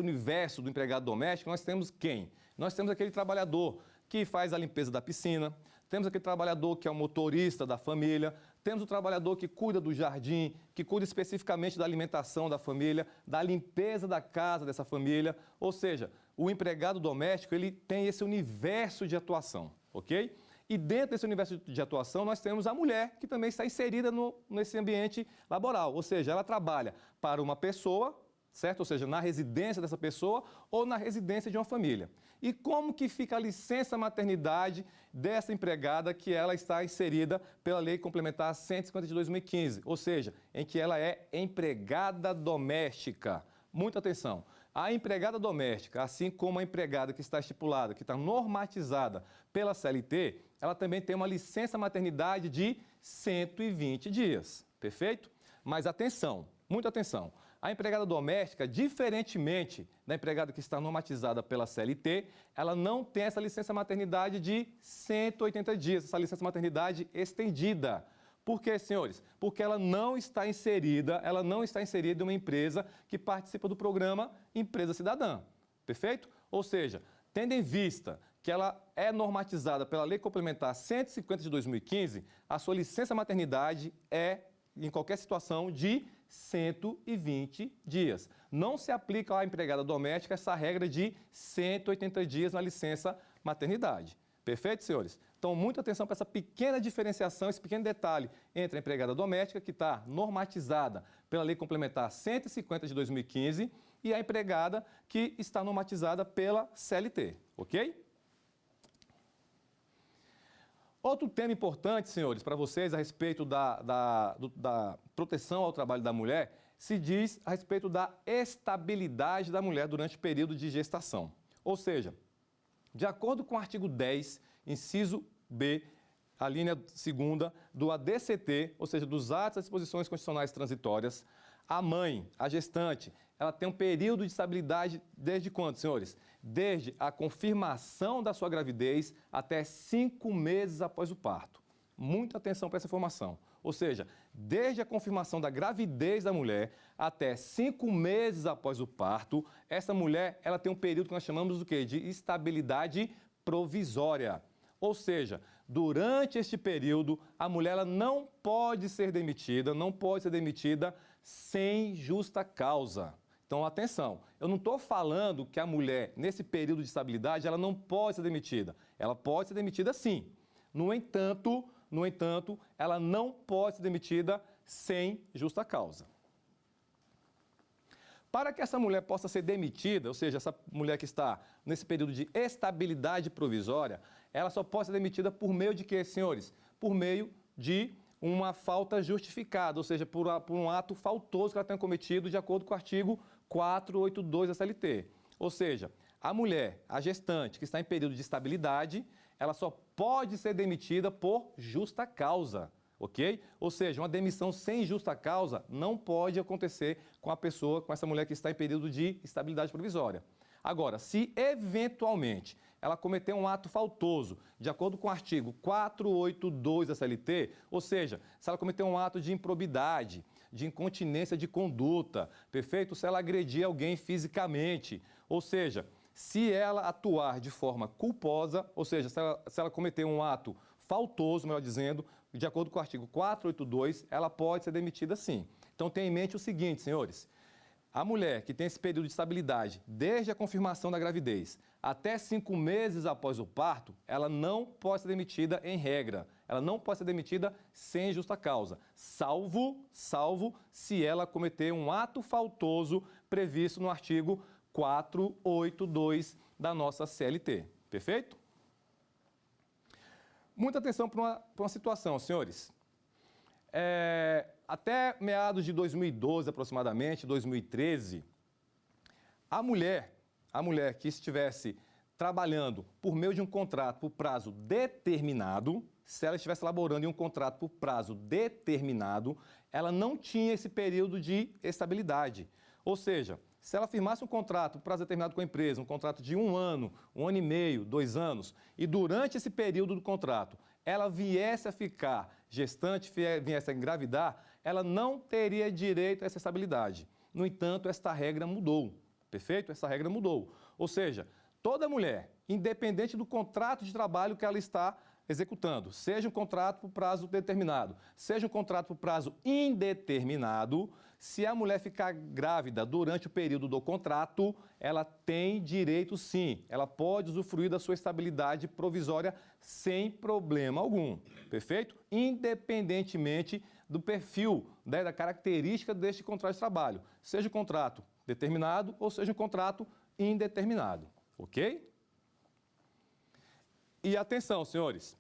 universo do empregado doméstico, nós temos quem? Nós temos aquele trabalhador que faz a limpeza da piscina, temos aquele trabalhador que é o motorista da família, temos o trabalhador que cuida do jardim, que cuida especificamente da alimentação da família, da limpeza da casa dessa família, ou seja, o empregado doméstico, ele tem esse universo de atuação, ok? E dentro desse universo de atuação, nós temos a mulher, que também está inserida nesse ambiente laboral. Ou seja, ela trabalha para uma pessoa certo? Ou seja, na residência dessa pessoa ou na residência de uma família. E como que fica a licença maternidade dessa empregada que ela está inserida pela Lei Complementar 150 de 2015, ou seja, em que ela é empregada doméstica. Muita atenção. A empregada doméstica, assim como a empregada que está estipulada, que está normatizada pela CLT, ela também tem uma licença maternidade de 120 dias, perfeito? Mas atenção, muita atenção. A empregada doméstica, diferentemente da empregada que está normatizada pela CLT, ela não tem essa licença maternidade de 180 dias, essa licença maternidade estendida. Por quê, senhores? Porque ela não está inserida em uma empresa que participa do programa Empresa Cidadã, perfeito? Ou seja, tendo em vista que ela é normatizada pela Lei Complementar 150 de 2015, a sua licença maternidade é, em qualquer situação, de 120 dias. Não se aplica à empregada doméstica essa regra de 180 dias na licença maternidade. Perfeito, senhores? Então, muita atenção para essa pequena diferenciação, esse pequeno detalhe entre a empregada doméstica, que está normatizada pela Lei Complementar 150 de 2015, e a empregada que está normatizada pela CLT, ok? Outro tema importante, senhores, para vocês a respeito da proteção ao trabalho da mulher, se diz a respeito da estabilidade da mulher durante o período de gestação. Ou seja, de acordo com o artigo 10, inciso B, a linha 2ª do ADCT, ou seja, dos atos das disposições constitucionais transitórias, a mãe, a gestante, ela tem um período de estabilidade desde quando, senhores? Desde a confirmação da sua gravidez até 5 meses após o parto. Muita atenção para essa informação. Ou seja, desde a confirmação da gravidez da mulher até 5 meses após o parto, essa mulher ela tem um período que nós chamamos do quê? De estabilidade provisória. Ou seja, durante este período, a mulher ela não pode ser demitida sem justa causa. Então, atenção, eu não estou falando que a mulher, nesse período de estabilidade, ela não pode ser demitida. Ela pode ser demitida sim. No entanto, ela não pode ser demitida sem justa causa. Para que essa mulher possa ser demitida, ou seja, essa mulher que está nesse período de estabilidade provisória, ela só pode ser demitida por meio de quê, senhores? Por meio de uma falta justificada, ou seja, por um ato faltoso que ela tenha cometido de acordo com o artigo 482 da CLT. Ou seja, a mulher, a gestante que está em período de estabilidade, ela só pode ser demitida por justa causa, ok? Ou seja, uma demissão sem justa causa não pode acontecer com a pessoa, com essa mulher que está em período de estabilidade provisória. Agora, se eventualmente ela cometer um ato faltoso, de acordo com o artigo 482 da CLT, ou seja, se ela cometer um ato de improbidade, de incontinência de conduta, perfeito? Se ela agredir alguém fisicamente, ou seja, se ela atuar de forma culposa, ou seja, se ela cometer um ato faltoso, melhor dizendo, de acordo com o artigo 482, ela pode ser demitida sim. Então, tenha em mente o seguinte, senhores. A mulher que tem esse período de estabilidade, desde a confirmação da gravidez até 5 meses após o parto, ela não pode ser demitida em regra. Ela não pode ser demitida sem justa causa, salvo se ela cometer um ato faltoso previsto no artigo 482 da nossa CLT. Perfeito? Muita atenção para uma situação, senhores. Até meados de 2012, aproximadamente, 2013, a mulher que estivesse trabalhando por meio de um contrato por prazo determinado, se ela estivesse elaborando em um contrato por prazo determinado, ela não tinha esse período de estabilidade. Ou seja, se ela firmasse um contrato por prazo determinado com a empresa, um contrato de 1 ano, 1 ano e meio, 2 anos, e durante esse período do contrato, ela viesse a ficar gestante, viesse a engravidar, ela não teria direito a essa estabilidade. No entanto, esta regra mudou, perfeito? Essa regra mudou. Ou seja, toda mulher, independente do contrato de trabalho que ela está executando, seja um contrato por prazo determinado, seja um contrato por prazo indeterminado, se a mulher ficar grávida durante o período do contrato, ela tem direito sim, ela pode usufruir da sua estabilidade provisória sem problema algum, perfeito? Independentemente do perfil, né, da característica deste contrato de trabalho, seja um contrato determinado ou seja um contrato indeterminado, ok? E atenção, senhores,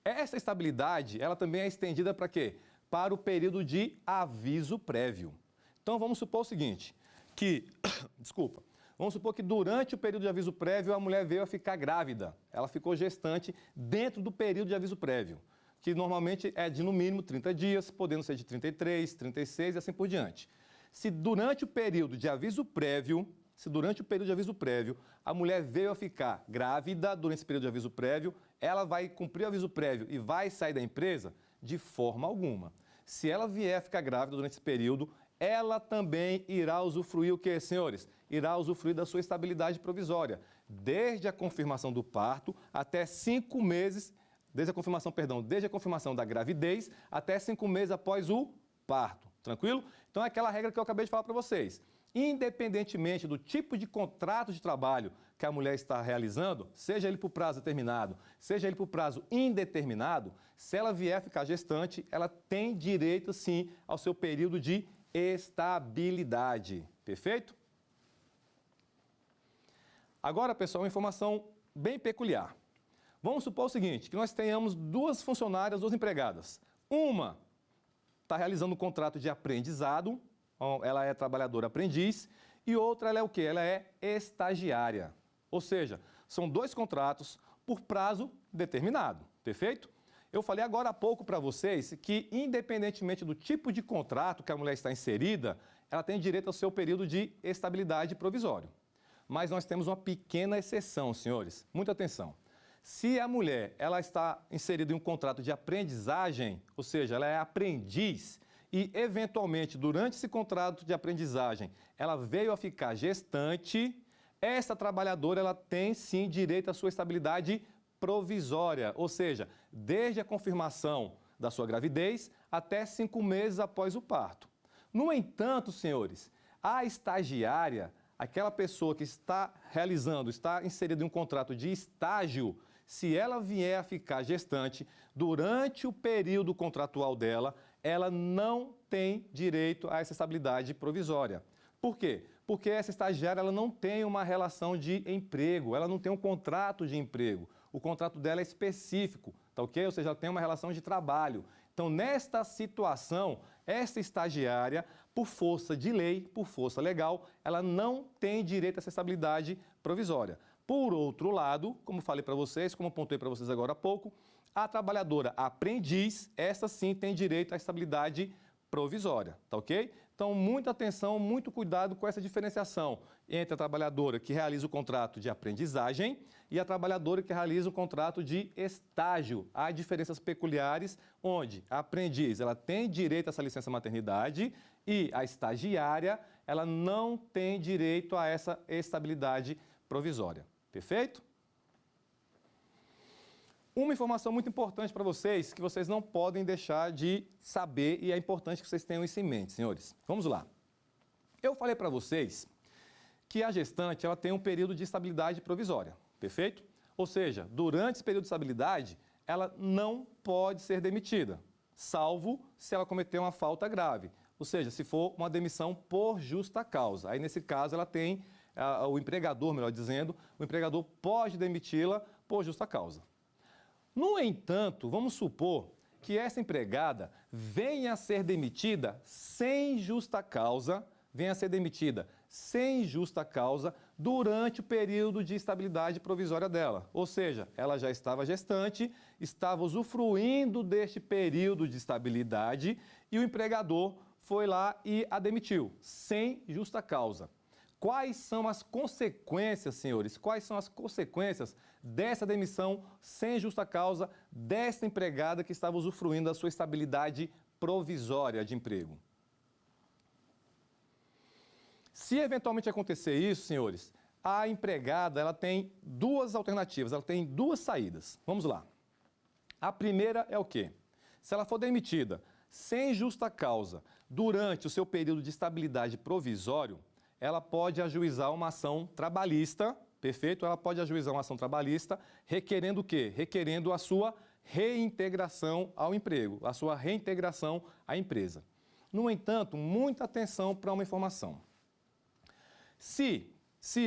essa estabilidade, ela também é estendida para quê? Para o período de aviso prévio. Então, vamos supor o seguinte, vamos supor que durante o período de aviso prévio, a mulher veio a ficar grávida. Ela ficou gestante dentro do período de aviso prévio, que normalmente é de, no mínimo, 30 dias, podendo ser de 33, 36 e assim por diante. Se durante o período de aviso prévio, a mulher veio a ficar grávida durante esse período de aviso prévio, ela vai cumprir o aviso prévio e vai sair da empresa? De forma alguma. Se ela vier a ficar grávida durante esse período, ela também irá usufruir o quê, senhores? Irá usufruir da sua estabilidade provisória, desde a confirmação do parto até 5 meses, desde a confirmação da gravidez até 5 meses após o parto. Tranquilo? Então é aquela regra que eu acabei de falar para vocês. Independentemente do tipo de contrato de trabalho que a mulher está realizando, seja ele por prazo determinado, seja ele por prazo indeterminado, se ela vier a ficar gestante, ela tem direito, sim, ao seu período de estabilidade. Perfeito? Agora, pessoal, uma informação bem peculiar. Vamos supor o seguinte, que nós tenhamos 2 funcionárias, 2 empregadas. Uma está realizando um contrato de aprendizado, ela é trabalhadora aprendiz, e outra ela é o quê? Ela é estagiária. Ou seja, são 2 contratos por prazo determinado, perfeito? Eu falei agora há pouco para vocês que, independentemente do tipo de contrato que a mulher está inserida, ela tem direito ao seu período de estabilidade provisório. Mas nós temos uma pequena exceção, senhores. Muita atenção. Se a mulher ela está inserida em um contrato de aprendizagem, ou seja, ela é aprendiz, e, eventualmente, durante esse contrato de aprendizagem, ela veio a ficar gestante, essa trabalhadora ela tem, sim, direito à sua estabilidade provisória, ou seja, desde a confirmação da sua gravidez até 5 meses após o parto. No entanto, senhores, a estagiária, aquela pessoa que está inserida em um contrato de estágio, se ela vier a ficar gestante durante o período contratual dela, ela não tem direito a essa estabilidade provisória. Por quê? Porque essa estagiária ela não tem uma relação de emprego, ela não tem um contrato de emprego. O contrato dela é específico, tá ok? Ou seja, ela tem uma relação de trabalho. Então, nesta situação, essa estagiária, por força de lei, por força legal, ela não tem direito a essa estabilidade provisória. Por outro lado, como falei para vocês, como apontei para vocês agora há pouco, a trabalhadora aprendiz, essa sim tem direito à estabilidade provisória, tá ok? Então, muita atenção, muito cuidado com essa diferenciação entre a trabalhadora que realiza o contrato de aprendizagem e a trabalhadora que realiza o contrato de estágio. Há diferenças peculiares, onde a aprendiz ela tem direito a essa licença maternidade e a estagiária ela não tem direito a essa estabilidade provisória. Perfeito? Uma informação muito importante para vocês, que vocês não podem deixar de saber e é importante que vocês tenham isso em mente, senhores. Vamos lá. Eu falei para vocês que a gestante ela tem um período de estabilidade provisória, perfeito? Ou seja, durante esse período de estabilidade, ela não pode ser demitida, salvo se ela cometer uma falta grave. Ou seja, se for uma demissão por justa causa. Aí, nesse caso, ela tem, o empregador, melhor dizendo, o empregador pode demiti-la por justa causa. No entanto, vamos supor que essa empregada venha a ser demitida sem justa causa, durante o período de estabilidade provisória dela. Ou seja, ela já estava gestante, estava usufruindo deste período de estabilidade e o empregador foi lá e a demitiu, sem justa causa. Quais são as consequências, senhores? Quais são as consequências dessa demissão sem justa causa desta empregada que estava usufruindo da sua estabilidade provisória de emprego? Se eventualmente acontecer isso, senhores, a empregada ela tem 2 alternativas, ela tem 2 saídas. Vamos lá. A primeira é o quê? Se ela for demitida sem justa causa durante o seu período de estabilidade provisório, ela pode ajuizar uma ação trabalhista, perfeito? Ela pode ajuizar uma ação trabalhista requerendo o quê? Requerendo a sua reintegração ao emprego, a sua reintegração à empresa. No entanto, muita atenção para uma informação. Se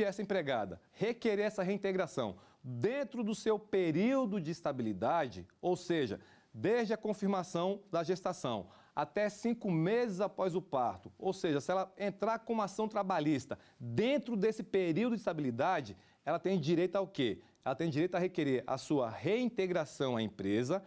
essa empregada requerer essa reintegração dentro do seu período de estabilidade, ou seja, desde a confirmação da gestação até 5 meses após o parto, ou seja, se ela entrar com uma ação trabalhista dentro desse período de estabilidade, ela tem direito ao quê? Ela tem direito a requerer a sua reintegração à empresa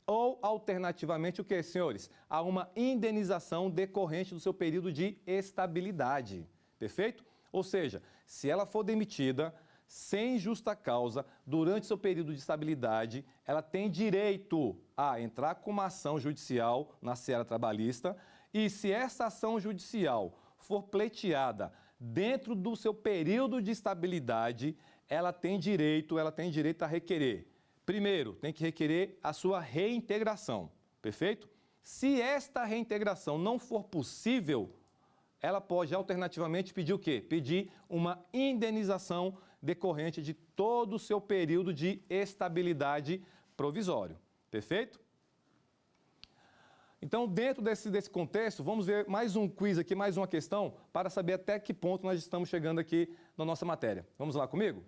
ou, alternativamente, o que, senhores? A uma indenização decorrente do seu período de estabilidade, perfeito? Ou seja, se ela for demitida sem justa causa durante seu período de estabilidade, ela tem direito a entrar com uma ação judicial na seara trabalhista e se essa ação judicial for pleiteada dentro do seu período de estabilidade, ela tem direito a requerer. Primeiro, tem que requerer a sua reintegração, perfeito? Se esta reintegração não for possível, ela pode alternativamente pedir o quê? Pedir uma indenização decorrente de todo o seu período de estabilidade provisório, perfeito? Então, dentro desse contexto, vamos ver mais um quiz aqui, mais uma questão, para saber até que ponto nós estamos chegando aqui na nossa matéria. Vamos lá comigo?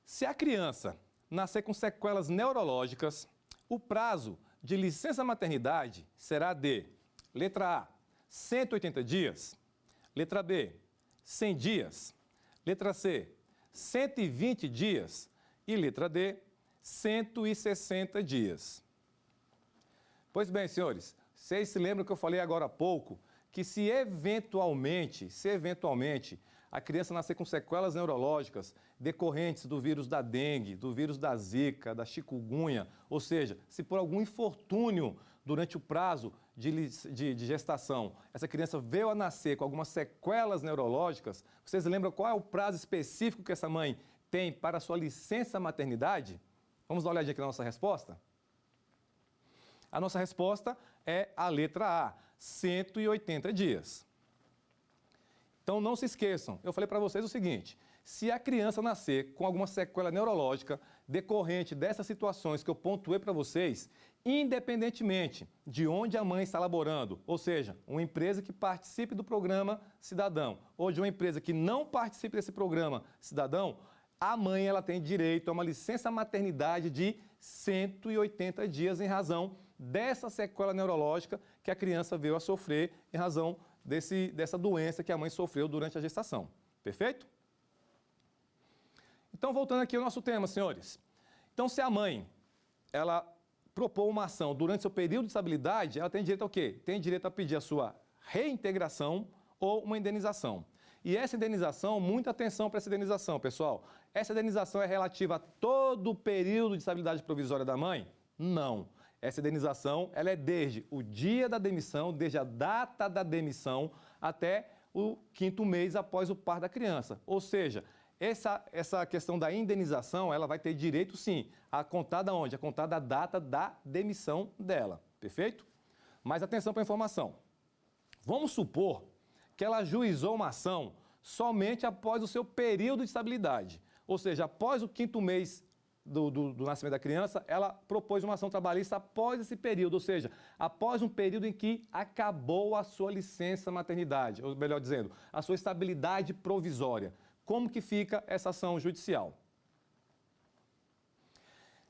Se a criança nascer com sequelas neurológicas, o prazo de licença maternidade será de, letra A, 180 dias, letra B, 100 dias, letra C, 120 dias e letra D, 160 dias. Pois bem, senhores, vocês se lembram que eu falei agora há pouco que se eventualmente a criança nascer com sequelas neurológicas decorrentes do vírus da dengue, do vírus da zika, da chikungunya, ou seja, se por algum infortúnio durante o prazo de gestação, essa criança veio a nascer com algumas sequelas neurológicas, vocês lembram qual é o prazo específico que essa mãe tem para a sua licença maternidade? Vamos dar uma olhadinha aqui na nossa resposta? A nossa resposta é a letra A, 180 dias. Então, não se esqueçam, eu falei para vocês o seguinte, se a criança nascer com alguma sequela neurológica decorrente dessas situações que eu pontuei para vocês, independentemente de onde a mãe está laborando, ou seja, uma empresa que participe do programa Cidadão ou de uma empresa que não participe desse programa Cidadão, a mãe ela tem direito a uma licença maternidade de 180 dias em razão dessa sequela neurológica que a criança veio a sofrer em razão dessa doença que a mãe sofreu durante a gestação. Perfeito? Então, voltando aqui ao nosso tema, senhores. Então, se a mãe, ela propor uma ação durante seu período de estabilidade, ela tem direito ao quê? Tem direito a pedir a sua reintegração ou uma indenização. E essa indenização, muita atenção para essa indenização, pessoal. Essa indenização é relativa a todo o período de estabilidade provisória da mãe? Não. Essa indenização ela é desde o dia da demissão, desde a data da demissão, até o 5º mês após o parto da criança. Ou seja, essa questão da indenização, ela vai ter direito, sim, a contar da onde? A contar da data da demissão dela. Perfeito? Mas atenção para a informação. Vamos supor que ela ajuizou uma ação somente após o seu período de estabilidade. Ou seja, após o 5º mês do nascimento da criança, ela propôs uma ação trabalhista após esse período, ou seja, após um período em que acabou a sua licença maternidade, ou melhor dizendo, a sua estabilidade provisória. Como que fica essa ação judicial?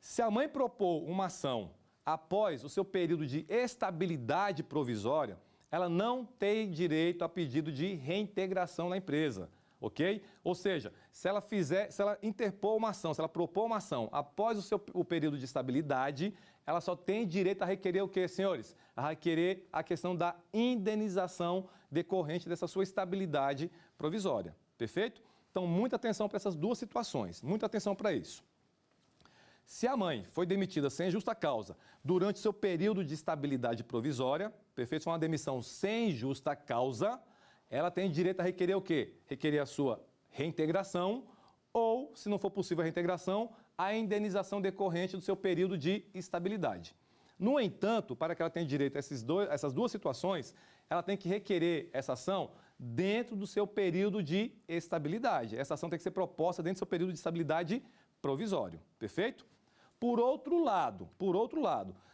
Se a mãe propor uma ação após o seu período de estabilidade provisória, ela não tem direito a pedido de reintegração na empresa. Ok? Ou seja, se ela interpor uma ação, se ela propor uma ação após o período de estabilidade, ela só tem direito a requerer o quê, senhores? A requerer a questão da indenização decorrente dessa sua estabilidade provisória. Perfeito? Então, muita atenção para essas duas situações, muita atenção para isso. Se a mãe foi demitida sem justa causa durante seu período de estabilidade provisória, perfeito? Foi uma demissão sem justa causa, ela tem direito a requerer o quê? Requerer a sua reintegração ou, se não for possível a reintegração, a indenização decorrente do seu período de estabilidade. No entanto, para que ela tenha direito a essas duas situações, ela tem que requerer essa ação dentro do seu período de estabilidade. Essa ação tem que ser proposta dentro do seu período de estabilidade provisório, perfeito? Por outro lado,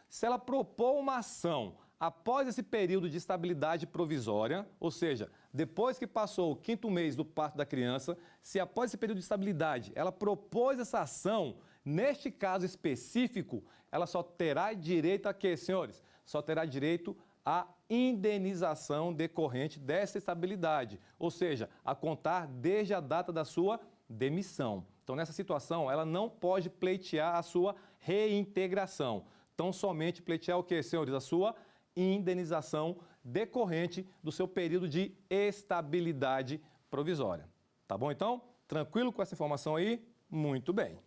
se ela propor uma ação após esse período de estabilidade provisória, ou seja, depois que passou o 5º mês do parto da criança, se após esse período de estabilidade ela propôs essa ação, neste caso específico, ela só terá direito a quê, senhores? Só terá direito à indenização decorrente dessa estabilidade, ou seja, a contar desde a data da sua demissão. Então, nessa situação, ela não pode pleitear a sua reintegração. Então, somente pleitear o quê, senhores? A sua indenização decorrente do seu período de estabilidade provisória. Tá bom, então? Tranquilo com essa informação aí? Muito bem.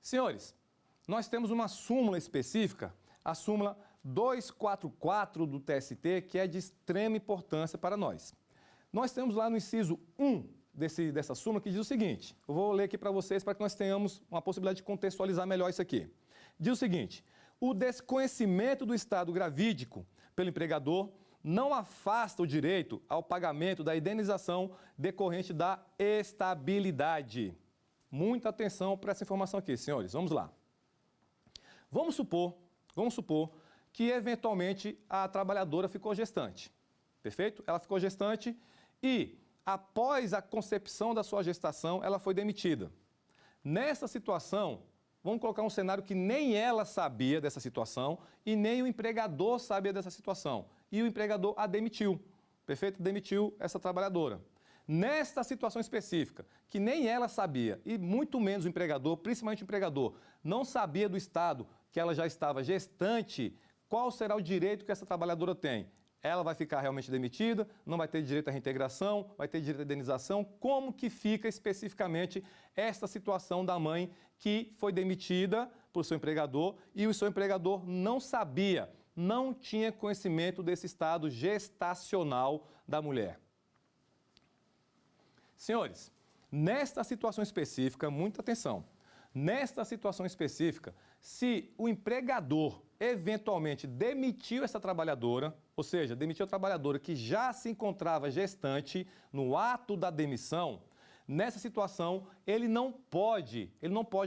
Senhores, nós temos uma súmula específica, a súmula 244 do TST, que é de extrema importância para nós. Nós temos lá no inciso 1 dessa súmula que diz o seguinte, eu vou ler aqui para vocês para que nós tenhamos uma possibilidade de contextualizar melhor isso aqui. Diz o seguinte, o desconhecimento do estado gravídico pelo empregador não afasta o direito ao pagamento da indenização decorrente da estabilidade. Muita atenção para essa informação aqui, senhores, vamos lá. Vamos supor que eventualmente a trabalhadora ficou gestante, perfeito? Ela ficou gestante e após a concepção da sua gestação, ela foi demitida. Nessa situação, vamos colocar um cenário que nem ela sabia dessa situação e nem o empregador sabia dessa situação. E o empregador a demitiu, perfeito? Demitiu essa trabalhadora. Nesta situação específica, que nem ela sabia e muito menos o empregador, principalmente o empregador, não sabia do estado que ela já estava gestante, qual será o direito que essa trabalhadora tem? Ela vai ficar realmente demitida, não vai ter direito à reintegração, vai ter direito à indenização. Como que fica especificamente esta situação da mãe que foi demitida por seu empregador e o seu empregador não sabia, não tinha conhecimento desse estado gestacional da mulher? Senhores, nesta situação específica, muita atenção, nesta situação específica, se o empregador eventualmente demitiu essa trabalhadora, ou seja, demitiu a trabalhadora que já se encontrava gestante no ato da demissão, nessa situação ele não pode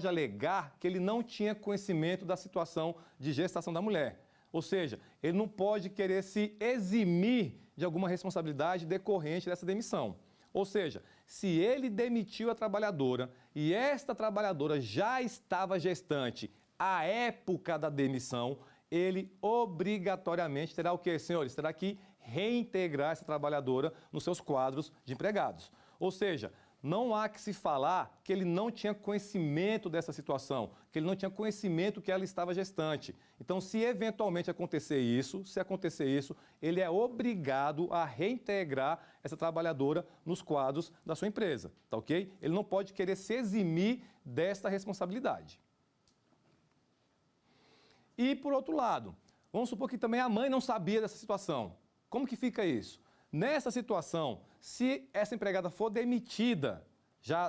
alegar que ele não tinha conhecimento da situação de gestação da mulher. Ou seja, ele não pode querer se eximir de alguma responsabilidade decorrente dessa demissão. Ou seja, se ele demitiu a trabalhadora e esta trabalhadora já estava gestante à época da demissão, ele obrigatoriamente terá o quê, senhores? Terá que reintegrar essa trabalhadora nos seus quadros de empregados. Ou seja, não há que se falar que ele não tinha conhecimento dessa situação, que ele não tinha conhecimento que ela estava gestante. Então, se eventualmente acontecer isso, ele é obrigado a reintegrar essa trabalhadora nos quadros da sua empresa, tá ok? Ele não pode querer se eximir desta responsabilidade. E, por outro lado, vamos supor que também a mãe não sabia dessa situação. Como que fica isso? Nessa situação, se essa empregada for demitida,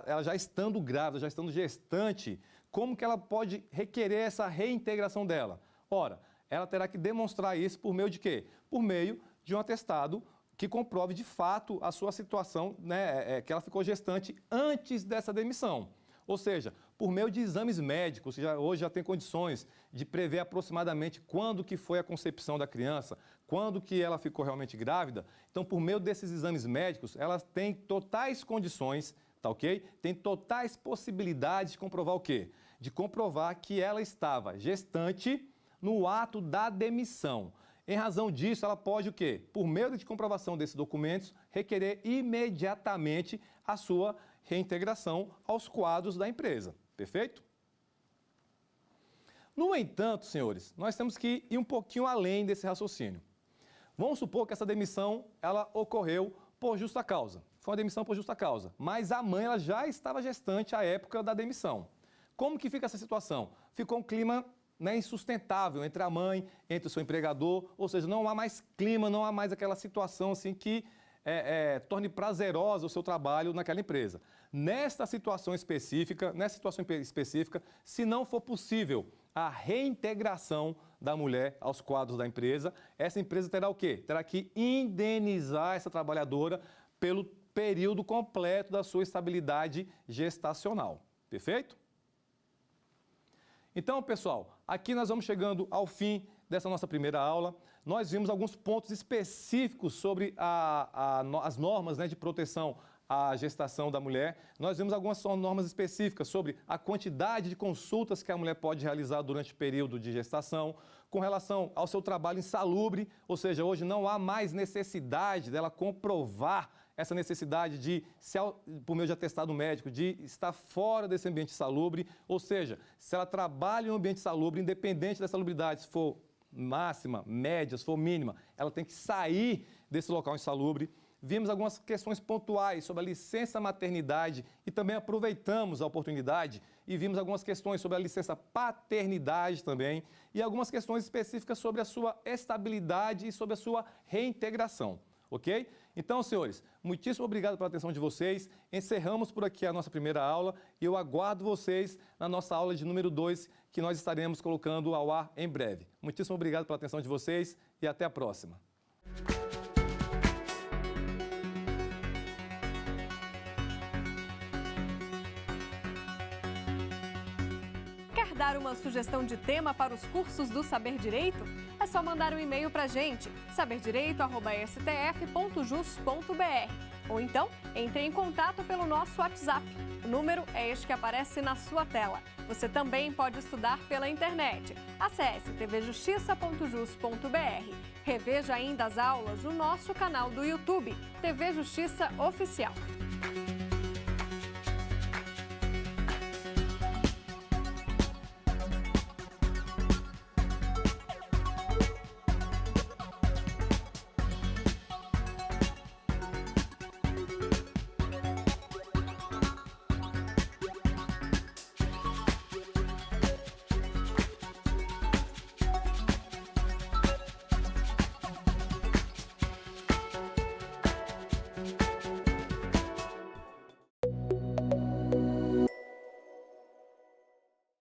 ela já estando grávida, já estando gestante, como que ela pode requerer essa reintegração dela? Ora, ela terá que demonstrar isso por meio de quê? Por meio de um atestado que comprove de fato a sua situação, né, que ela ficou gestante antes dessa demissão. Ou seja, por meio de exames médicos, hoje já tem condições de prever aproximadamente quando que foi a concepção da criança, quando que ela ficou realmente grávida. Então, por meio desses exames médicos, ela tem totais condições, tá ok? Tem totais possibilidades de comprovar o quê? De comprovar que ela estava gestante no ato da demissão. Em razão disso, ela pode o quê? Por meio de comprovação desses documentos, requerer imediatamente a sua reintegração aos quadros da empresa. Perfeito? No entanto, senhores, nós temos que ir um pouquinho além desse raciocínio. Vamos supor que essa demissão ela ocorreu por justa causa. Foi uma demissão por justa causa, mas a mãe ela já estava gestante à época da demissão. como que fica essa situação? Ficou um clima, né, insustentável entre a mãe, entre o seu empregador, ou seja, não há mais clima, não há mais aquela situação assim que torne prazerosa o seu trabalho naquela empresa. Nesta situação específica, se não for possível a reintegração da mulher aos quadros da empresa, essa empresa terá o quê? Terá que indenizar essa trabalhadora pelo período completo da sua estabilidade gestacional. Perfeito? Então, pessoal, aqui nós vamos chegando ao fim dessa nossa primeira aula. Nós vimos alguns pontos específicos sobre as normas, né, de proteção à gestação da mulher. Nós vimos algumas normas específicas sobre a quantidade de consultas que a mulher pode realizar durante o período de gestação, com relação ao seu trabalho insalubre, ou seja, hoje não há mais necessidade dela comprovar essa necessidade de, por meio de atestado médico, de estar fora desse ambiente insalubre, ou seja, se ela trabalha em um ambiente insalubre, independente da salubridade, se for máxima, média, se for mínima, ela tem que sair desse local insalubre. Vimos algumas questões pontuais sobre a licença maternidade e também aproveitamos a oportunidade e vimos algumas questões sobre a licença paternidade também e algumas questões específicas sobre a sua estabilidade e sobre a sua reintegração, ok? Então, senhores, muitíssimo obrigado pela atenção de vocês. Encerramos por aqui a nossa primeira aula e eu aguardo vocês na nossa aula de número 2, que nós estaremos colocando ao ar em breve. Muitíssimo obrigado pela atenção de vocês e até a próxima. Quer dar uma sugestão de tema para os cursos do Saber Direito? É só mandar um e-mail para a gente, saberdireito@stf.jus.br. Ou então, entre em contato pelo nosso WhatsApp. O número é este que aparece na sua tela. Você também pode estudar pela internet. Acesse tvjustiça.jus.br. Reveja ainda as aulas no nosso canal do YouTube, TV Justiça Oficial.